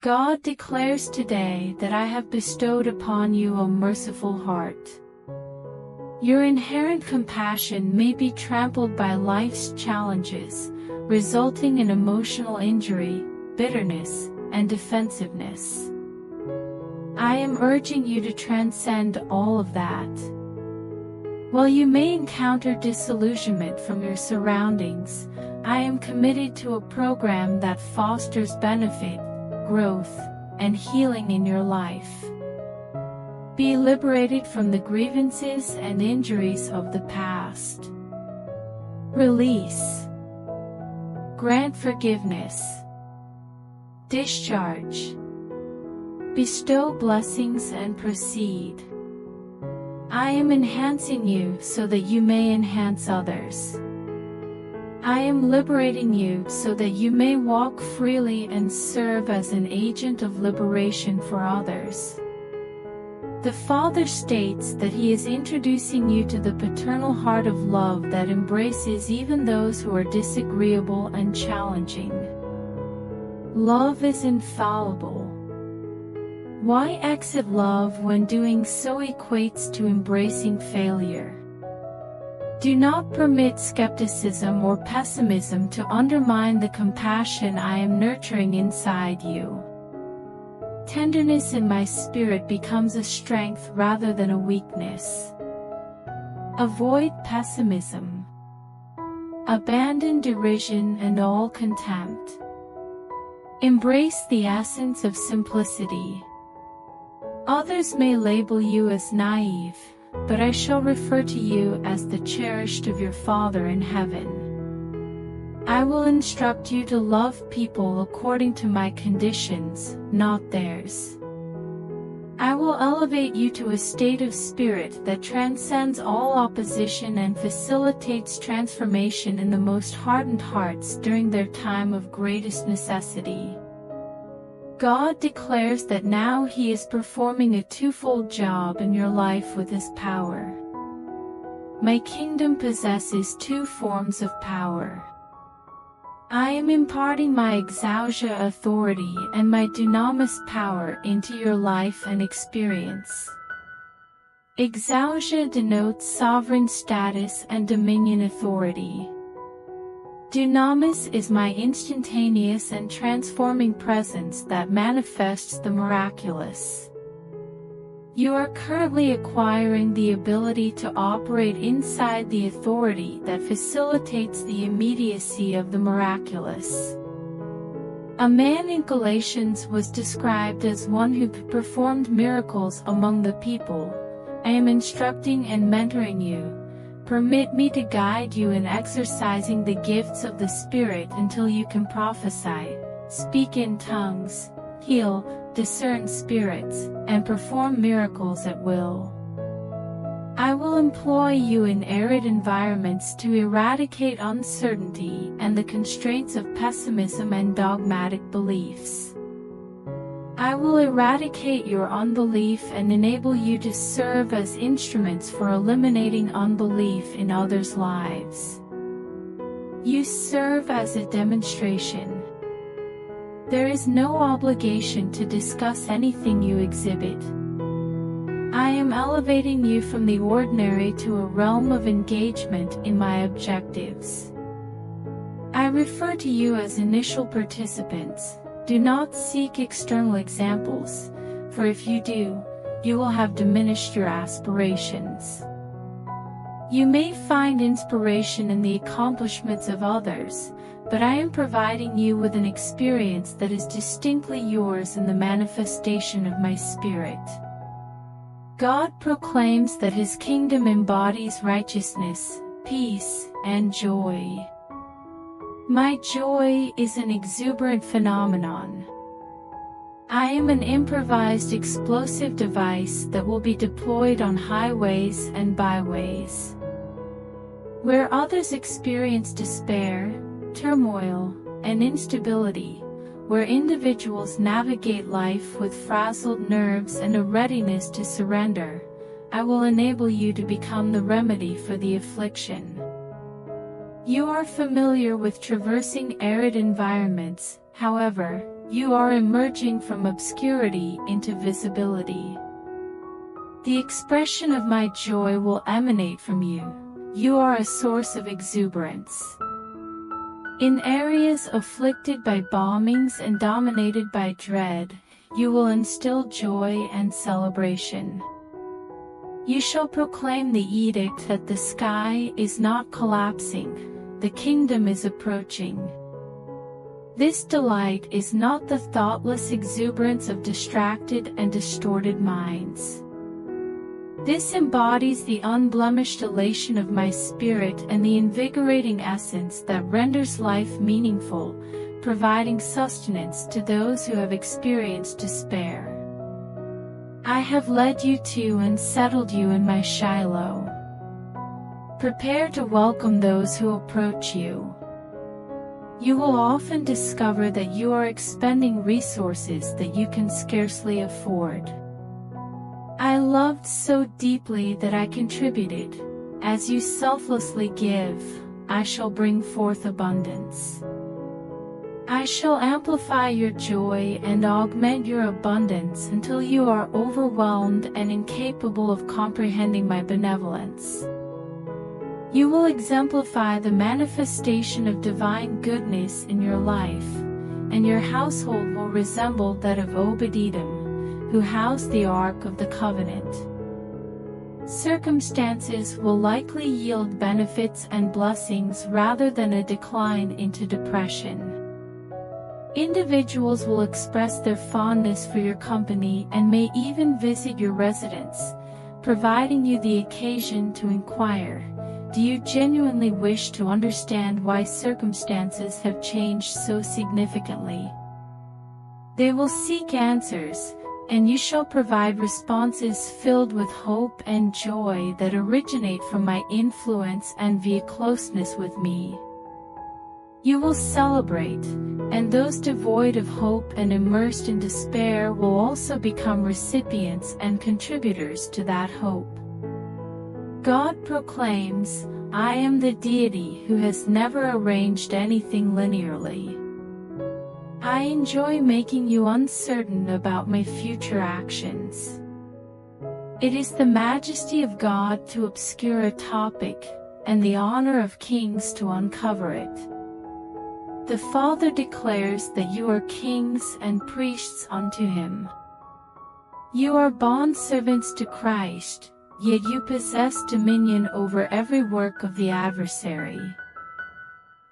God declares today that I have bestowed upon you a merciful heart. Your inherent compassion may be trampled by life's challenges, resulting in emotional injury, bitterness, and defensiveness. I am urging you to transcend all of that. While you may encounter disillusionment from your surroundings, I am committed to a program that fosters benefit, growth, and healing in your life. Be liberated from the grievances and injuries of the past. Release. Grant forgiveness. Discharge. Bestow blessings and proceed. I am enhancing you so that you may enhance others. I am liberating you so that you may walk freely and serve as an agent of liberation for others. The Father states that He is introducing you to the paternal heart of love that embraces even those who are disagreeable and challenging. Love is infallible. Why exit love when doing so equates to embracing failure? Do not permit skepticism or pessimism to undermine the compassion I am nurturing inside you. Tenderness in my spirit becomes a strength rather than a weakness. Avoid pessimism. Abandon derision and all contempt. Embrace the essence of simplicity. Others may label you as naive, but I shall refer to you as the cherished of your Father in heaven. I will instruct you to love people according to my conditions, not theirs. I will elevate you to a state of spirit that transcends all opposition and facilitates transformation in the most hardened hearts during their time of greatest necessity. God declares that now He is performing a twofold job in your life with His power. My kingdom possesses two forms of power. I am imparting my exousia authority and my dunamis power into your life and experience. Exousia denotes sovereign status and dominion authority. Dunamis is my instantaneous and transforming presence that manifests the miraculous. You are currently acquiring the ability to operate inside the authority that facilitates the immediacy of the miraculous. A man in Galatians was described as one who performed miracles among the people. I am instructing and mentoring you. Permit me to guide you in exercising the gifts of the Spirit until you can prophesy, speak in tongues, heal, discern spirits, and perform miracles at will. I will employ you in arid environments to eradicate uncertainty and the constraints of pessimism and dogmatic beliefs. I will eradicate your unbelief and enable you to serve as instruments for eliminating unbelief in others' lives. You serve as a demonstration. There is no obligation to discuss anything you exhibit. I am elevating you from the ordinary to a realm of engagement in my objectives. I refer to you as initial participants. Do not seek external examples, for if you do, you will have diminished your aspirations. You may find inspiration in the accomplishments of others, but I am providing you with an experience that is distinctly yours in the manifestation of my Spirit. God proclaims that His kingdom embodies righteousness, peace, and joy. My joy is an exuberant phenomenon. I am an improvised explosive device that will be deployed on highways and byways. Where others experience despair, turmoil, and instability, where individuals navigate life with frazzled nerves and a readiness to surrender, I will enable you to become the remedy for the affliction. You are familiar with traversing arid environments, however, You are emerging from obscurity into visibility. The expression of my joy will emanate from you. You are a source of exuberance. In areas afflicted by bombings and dominated by dread, you will instill joy and celebration. You shall proclaim the edict that the sky is not collapsing, the kingdom is approaching. This delight is not the thoughtless exuberance of distracted and distorted minds. This embodies the unblemished elation of my spirit and the invigorating essence that renders life meaningful, providing sustenance to those who have experienced despair. I have led you to and settled you in my Shiloh. Prepare to welcome those who approach you. You will often discover that you are expending resources that you can scarcely afford. I loved so deeply that I contributed. As you selflessly give, I shall bring forth abundance. I shall amplify your joy and augment your abundance until you are overwhelmed and incapable of comprehending my benevolence. You will exemplify the manifestation of divine goodness in your life, and your household will resemble that of Obed-Edom, who housed the Ark of the Covenant. Circumstances will likely yield benefits and blessings rather than a decline into depression. Individuals will express their fondness for your company and may even visit your residence, providing you the occasion to inquire, do you genuinely wish to understand why circumstances have changed so significantly? They will seek answers, and you shall provide responses filled with hope and joy that originate from my influence and via closeness with me. You will celebrate, and those devoid of hope and immersed in despair will also become recipients and contributors to that hope. God proclaims, I am the deity who has never arranged anything linearly. I enjoy making you uncertain about my future actions. It is the majesty of God to obscure a topic, and the honor of kings to uncover it. The Father declares that you are kings and priests unto him. You are bondservants to Christ, yet you possess dominion over every work of the adversary.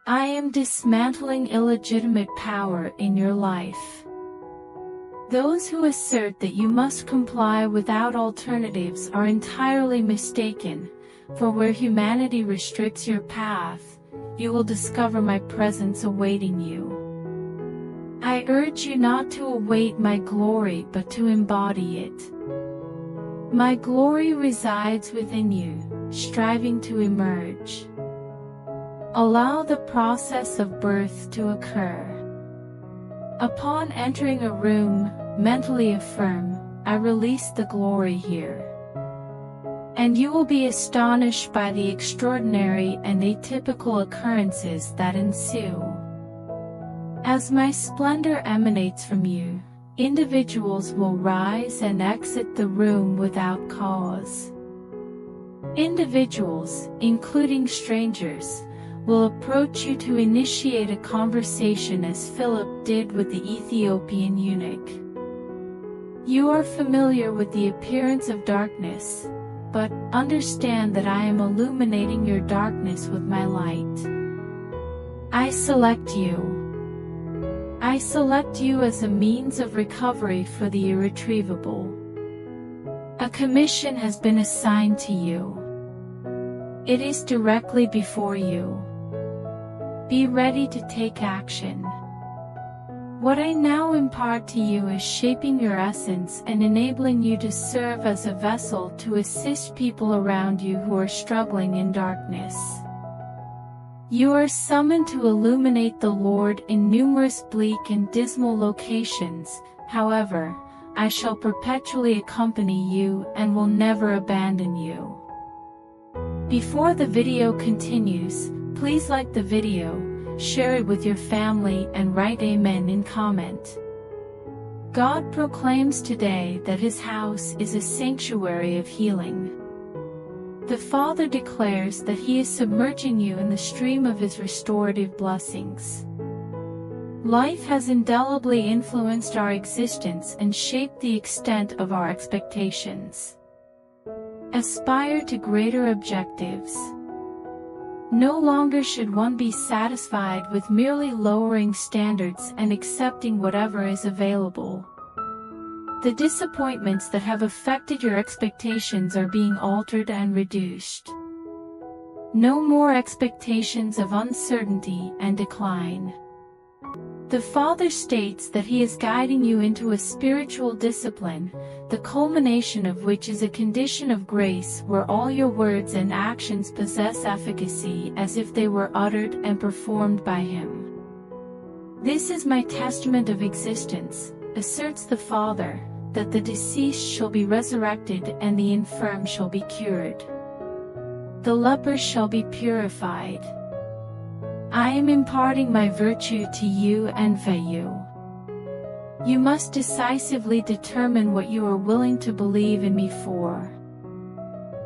I am dismantling illegitimate power in your life. Those who assert that you must comply without alternatives are entirely mistaken, for where humanity restricts your path, you will discover my presence awaiting you. I urge you not to await my glory but to embody it. My glory resides within you, striving to emerge. Allow the process of birth to occur. Upon entering a room, mentally affirm, I release the glory here. And you will be astonished by the extraordinary and atypical occurrences that ensue. As my splendor emanates from you, individuals will rise and exit the room without cause. Individuals, including strangers, will approach you to initiate a conversation as Philip did with the Ethiopian eunuch. You are familiar with the appearance of darkness, but understand that I am illuminating your darkness with my light. I select you. I select you as a means of recovery for the irretrievable. A commission has been assigned to you. It is directly before you. Be ready to take action. What I now impart to you is shaping your essence and enabling you to serve as a vessel to assist people around you who are struggling in darkness. You are summoned to illuminate the Lord in numerous bleak and dismal locations. However, I shall perpetually accompany you and will never abandon you. Before the video continues, please like the video, share it with your family and write Amen in comment. God proclaims today that His house is a sanctuary of healing. The Father declares that He is submerging you in the stream of His restorative blessings. Life has indelibly influenced our existence and shaped the extent of our expectations. Aspire to greater objectives. No longer should one be satisfied with merely lowering standards and accepting whatever is available. The disappointments that have affected your expectations are being altered and reduced. No more expectations of uncertainty and decline. The Father states that He is guiding you into a spiritual discipline, the culmination of which is a condition of grace where all your words and actions possess efficacy as if they were uttered and performed by Him. This is my testament of existence, asserts the Father, that the deceased shall be resurrected and the infirm shall be cured. The leper shall be purified. I am imparting my virtue to you and for you. You must decisively determine what you are willing to believe in me for.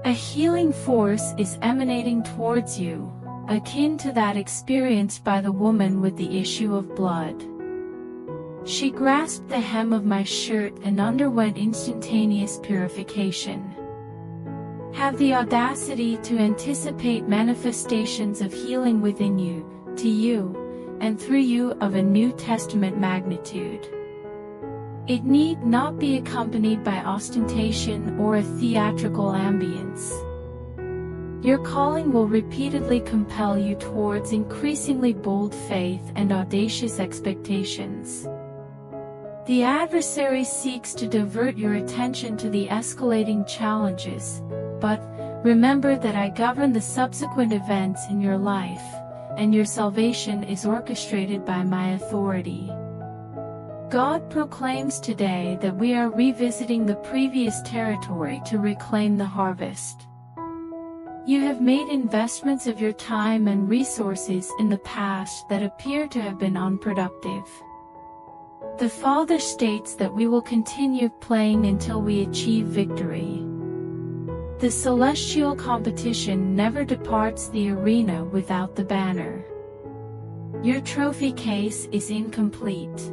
A healing force is emanating towards you, akin to that experienced by the woman with the issue of blood. She grasped the hem of my shirt and underwent instantaneous purification. Have the audacity to anticipate manifestations of healing within you, to you, and through you of a New Testament magnitude. It need not be accompanied by ostentation or a theatrical ambience. Your calling will repeatedly compel you towards increasingly bold faith and audacious expectations. The adversary seeks to divert your attention to the escalating challenges, but remember that I govern the subsequent events in your life, and your salvation is orchestrated by my authority. God proclaims today that we are revisiting the previous territory to reclaim the harvest. You have made investments of your time and resources in the past that appear to have been unproductive. The Father states that we will continue playing until we achieve victory. The celestial competition never departs the arena without the banner. Your trophy case is incomplete.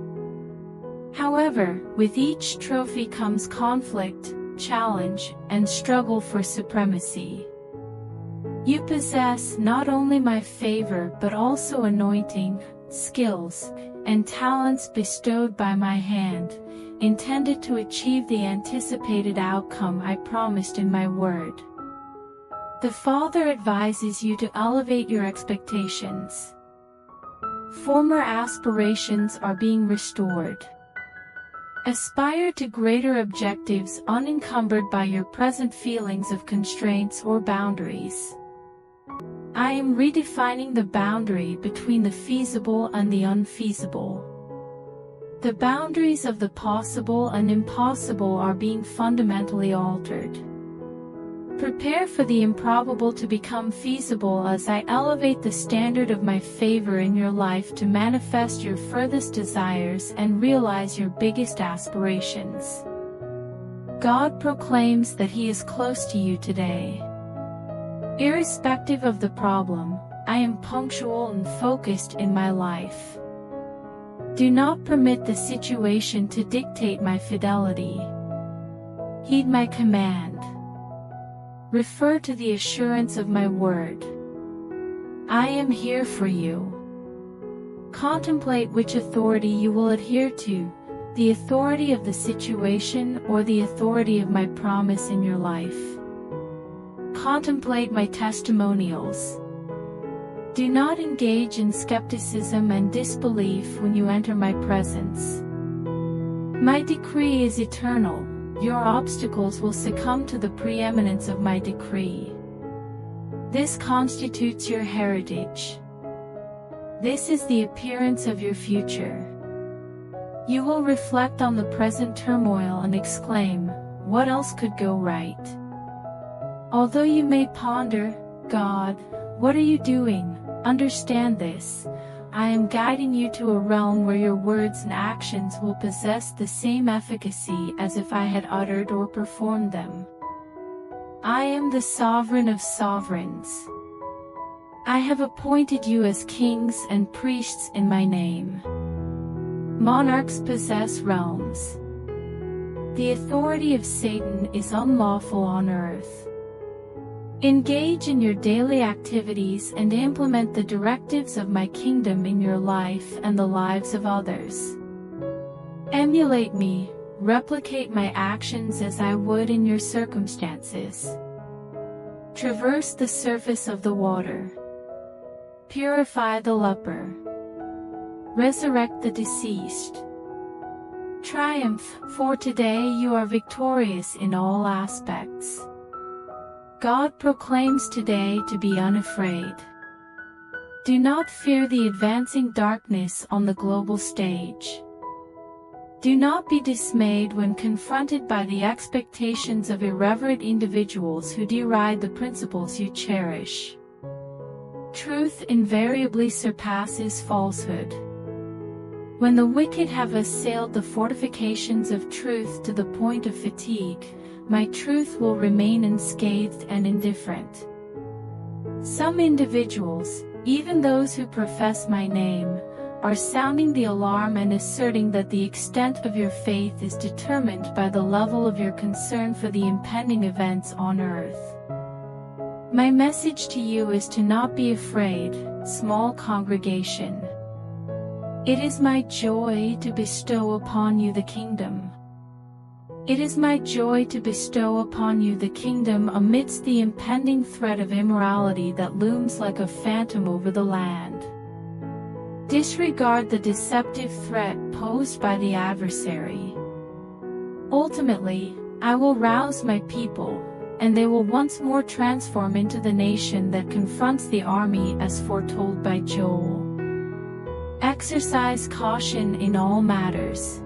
However, with each trophy comes conflict, challenge, and struggle for supremacy. You possess not only my favor but also anointing, skills, and talents bestowed by my hand, intended to achieve the anticipated outcome I promised in my word. The Father advises you to elevate your expectations. Former aspirations are being restored. Aspire to greater objectives unencumbered by your present feelings of constraints or boundaries. I am redefining the boundary between the feasible and the unfeasible. The boundaries of the possible and impossible are being fundamentally altered. Prepare for the improbable to become feasible as I elevate the standard of my favor in your life to manifest your furthest desires and realize your biggest aspirations. God proclaims that He is close to you today. Irrespective of the problem, I am punctual and focused in my life. Do not permit the situation to dictate my fidelity. Heed my command. Refer to the assurance of my word. I am here for you. Contemplate which authority you will adhere to, the authority of the situation or the authority of my promise in your life. Contemplate my testimonials. Do not engage in skepticism and disbelief when you enter my presence. My decree is eternal. Your obstacles will succumb to the preeminence of my decree. This constitutes your heritage. This is the appearance of your future. You will reflect on the present turmoil and exclaim, "What else could go right?" Although you may ponder, "God, what are you doing?" understand this. I am guiding you to a realm where your words and actions will possess the same efficacy as if I had uttered or performed them. I am the sovereign of sovereigns. I have appointed you as kings and priests in my name. Monarchs possess realms. The authority of Satan is unlawful on earth. Engage in your daily activities and implement the directives of my kingdom in your life and the lives of others. Emulate me, replicate my actions as I would in your circumstances. Traverse the surface of the water. Purify the leper. Resurrect the deceased. Triumph, for today you are victorious in all aspects. God proclaims today to be unafraid. Do not fear the advancing darkness on the global stage. Do not be dismayed when confronted by the expectations of irreverent individuals who deride the principles you cherish. Truth invariably surpasses falsehood. When the wicked have assailed the fortifications of truth to the point of fatigue, my truth will remain unscathed and indifferent. Some individuals, even those who profess my name, are sounding the alarm and asserting that the extent of your faith is determined by the level of your concern for the impending events on earth. My message to you is to not be afraid, small congregation. It is my joy to bestow upon you the kingdom. It is my joy to bestow upon you the kingdom amidst the impending threat of immorality that looms like a phantom over the land. Disregard the deceptive threat posed by the adversary. Ultimately, I will rouse my people, and they will once more transform into the nation that confronts the army as foretold by Joel. Exercise caution in all matters.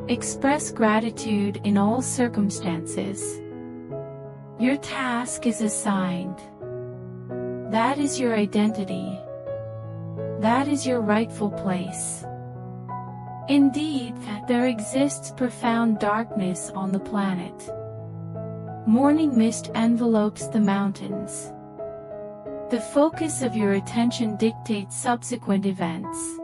Express gratitude in all circumstances. Your task is assigned. That is your identity. That is your rightful place. Indeed, there exists profound darkness on the planet. Morning mist envelopes the mountains. The focus of your attention dictates subsequent events.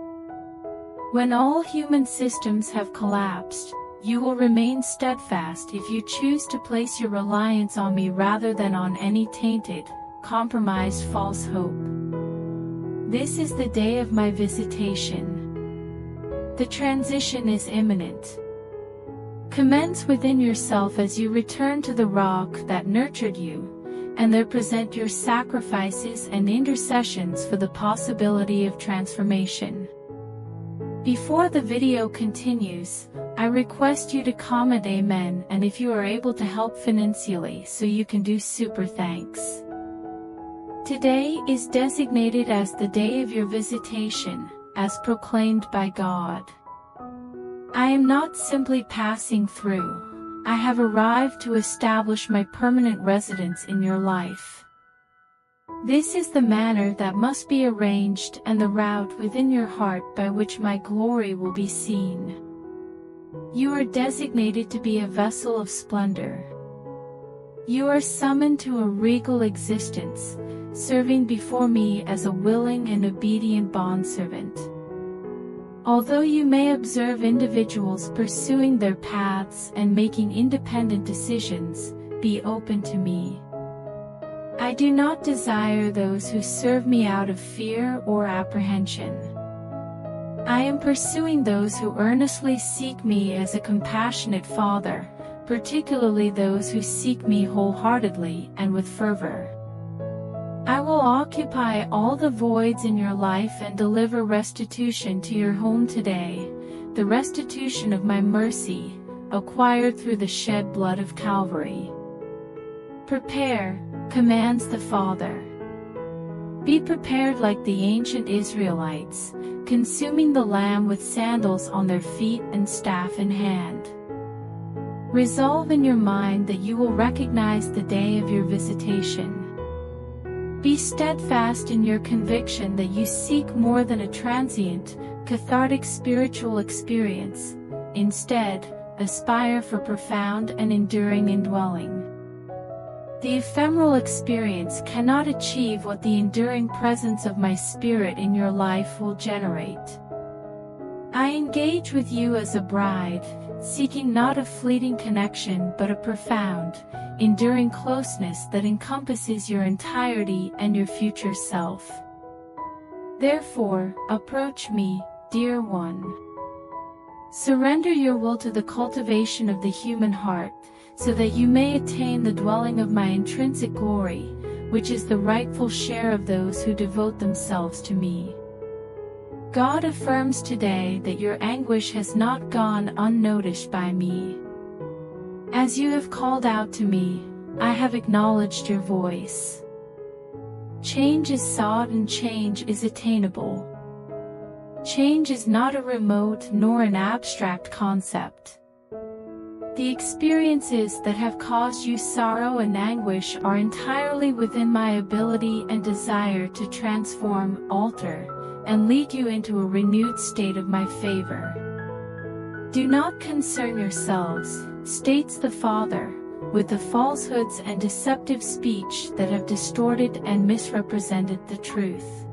When all human systems have collapsed, you will remain steadfast if you choose to place your reliance on me rather than on any tainted, compromised false hope. This is the day of my visitation. The transition is imminent. Commence within yourself as you return to the rock that nurtured you, and there present your sacrifices and intercessions for the possibility of transformation. Before the video continues, I request you to comment Amen, and if you are able to help financially so you can do super thanks. Today is designated as the day of your visitation, as proclaimed by God. I am not simply passing through. I have arrived to establish my permanent residence in your life. This is the manner that must be arranged and the route within your heart by which my glory will be seen. You are designated to be a vessel of splendor. You are summoned to a regal existence, serving before me as a willing and obedient bondservant. Although you may observe individuals pursuing their paths and making independent decisions, be open to me. I do not desire those who serve me out of fear or apprehension. I am pursuing those who earnestly seek me as a compassionate Father, particularly those who seek me wholeheartedly and with fervor. I will occupy all the voids in your life and deliver restitution to your home today, the restitution of my mercy, acquired through the shed blood of Calvary. Prepare, commands the Father. Be prepared like the ancient Israelites, consuming the lamb with sandals on their feet and staff in hand. Resolve in your mind that you will recognize the day of your visitation. Be steadfast in your conviction that you seek more than a transient, cathartic spiritual experience. Instead, aspire for profound and enduring indwelling. The ephemeral experience cannot achieve what the enduring presence of my Spirit in your life will generate. I engage with you as a bride, seeking not a fleeting connection but a profound, enduring closeness that encompasses your entirety and your future self. Therefore, approach me, dear one. Surrender your will to the cultivation of the human heart, so that you may attain the dwelling of my intrinsic glory, which is the rightful share of those who devote themselves to me. God affirms today that your anguish has not gone unnoticed by me. As you have called out to me, I have acknowledged your voice. Change is sought and change is attainable. Change is not a remote nor an abstract concept. The experiences that have caused you sorrow and anguish are entirely within my ability and desire to transform, alter, and lead you into a renewed state of my favor. Do not concern yourselves, states the Father, with the falsehoods and deceptive speech that have distorted and misrepresented the truth.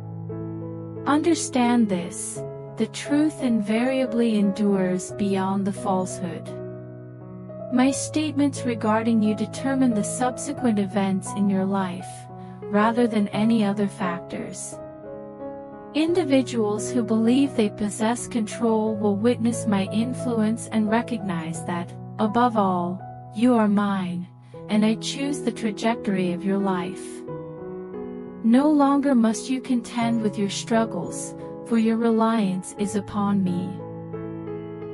Understand this: the truth invariably endures beyond the falsehood. My statements regarding you determine the subsequent events in your life, rather than any other factors. Individuals who believe they possess control will witness my influence and recognize that, above all, you are mine, and I choose the trajectory of your life. No longer must you contend with your struggles, for your reliance is upon me.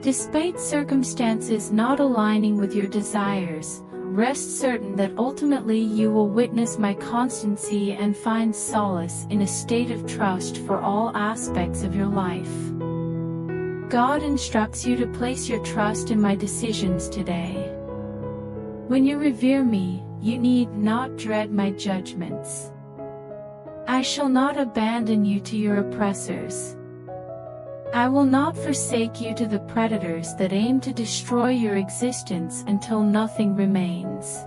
Despite circumstances not aligning with your desires, rest certain that ultimately you will witness my constancy and find solace in a state of trust for all aspects of your life. God instructs you to place your trust in my decisions today. When you revere me, you need not dread my judgments. I shall not abandon you to your oppressors. I will not forsake you to the predators that aim to destroy your existence until nothing remains.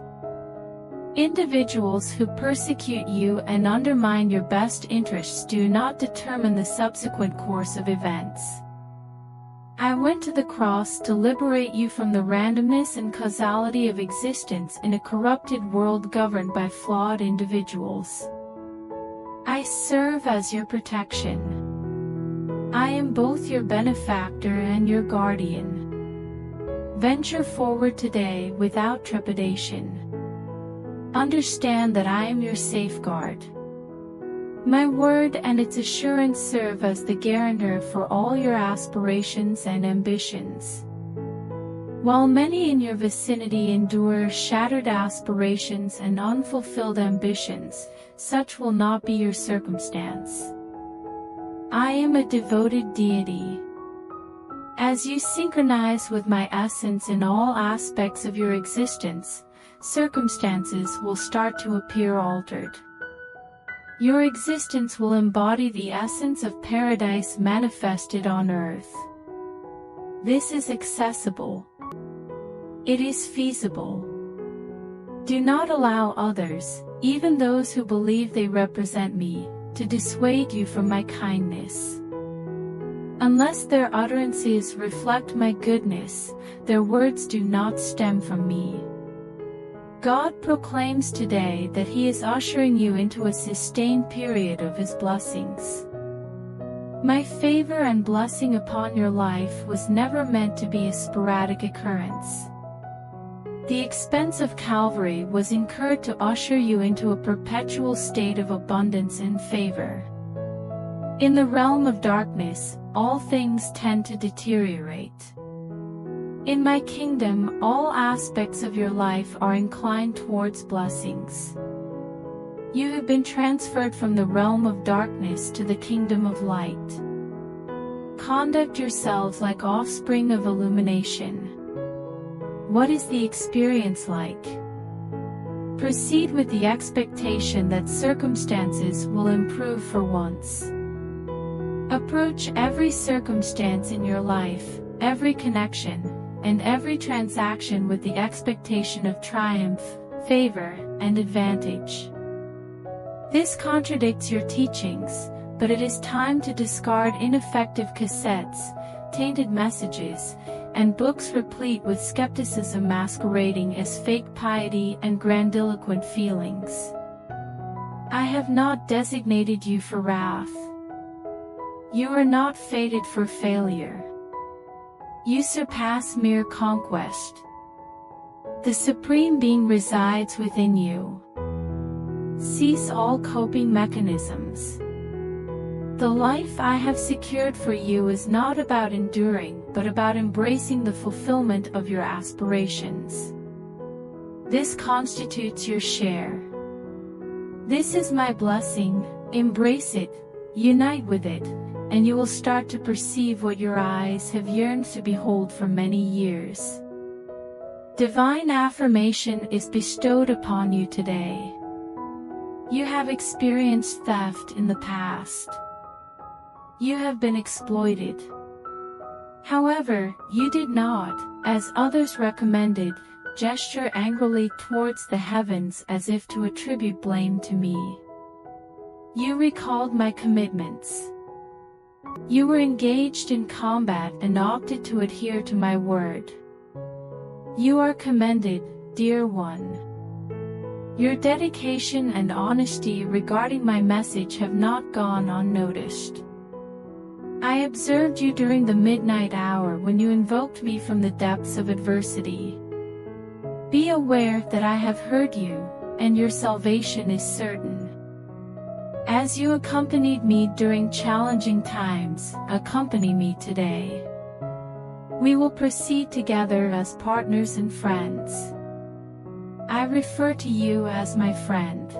Individuals who persecute you and undermine your best interests do not determine the subsequent course of events. I went to the cross to liberate you from the randomness and causality of existence in a corrupted world governed by flawed individuals. I serve as your protection. I am both your benefactor and your guardian. Venture forward today without trepidation. Understand that I am your safeguard. My word and its assurance serve as the guarantor for all your aspirations and ambitions. While many in your vicinity endure shattered aspirations and unfulfilled ambitions, such will not be your circumstance. I am a devoted deity. As you synchronize with my essence in all aspects of your existence, circumstances will start to appear altered. Your existence will embody the essence of paradise manifested on earth. This is accessible. It is feasible. Do not allow others, even those who believe they represent me, to dissuade you from my kindness. Unless their utterances reflect my goodness, their words do not stem from me. God proclaims today that He is ushering you into a sustained period of His blessings. My favor and blessing upon your life was never meant to be a sporadic occurrence. The expense of Calvary was incurred to usher you into a perpetual state of abundance and favor. In the realm of darkness, all things tend to deteriorate. In my kingdom, all aspects of your life are inclined towards blessings. You have been transferred from the realm of darkness to the kingdom of light. Conduct yourselves like offspring of illumination. What is the experience like? Proceed with the expectation that circumstances will improve for once. Approach every circumstance in your life, every connection, and every transaction with the expectation of triumph, favor, and advantage. This contradicts your teachings, but it is time to discard ineffective cassettes, tainted messages, and books replete with skepticism masquerading as fake piety and grandiloquent feelings. I have not designated you for wrath. You are not fated for failure. You surpass mere conquest. The Supreme Being resides within you. Cease all coping mechanisms. The life I have secured for you is not about enduring, but about embracing the fulfillment of your aspirations. This constitutes your share. This is my blessing, embrace it, unite with it, and you will start to perceive what your eyes have yearned to behold for many years. Divine affirmation is bestowed upon you today. You have experienced theft in the past. You have been exploited. However, you did not, as others recommended, gesture angrily towards the heavens as if to attribute blame to me. You recalled my commitments. You were engaged in combat and opted to adhere to my word. You are commended, dear one. Your dedication and honesty regarding my message have not gone unnoticed. I observed you during the midnight hour when you invoked me from the depths of adversity. Be aware that I have heard you, and your salvation is certain. As you accompanied me during challenging times, accompany me today. We will proceed together as partners and friends. I refer to you as my friend.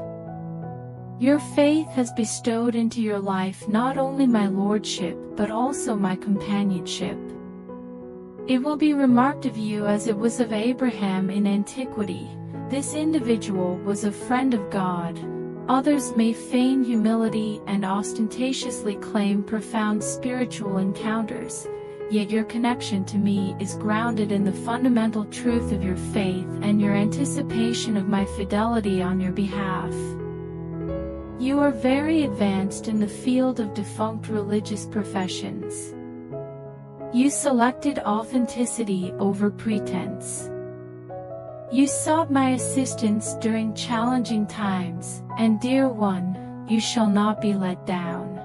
Your faith has bestowed into your life not only my lordship but also my companionship. It will be remarked of you as it was of Abraham in antiquity. This individual was a friend of God. Others may feign humility and ostentatiously claim profound spiritual encounters, yet your connection to me is grounded in the fundamental truth of your faith and your anticipation of my fidelity on your behalf. You are very advanced in the field of defunct religious professions. You selected authenticity over pretense. You sought my assistance during challenging times, and dear one, you shall not be let down.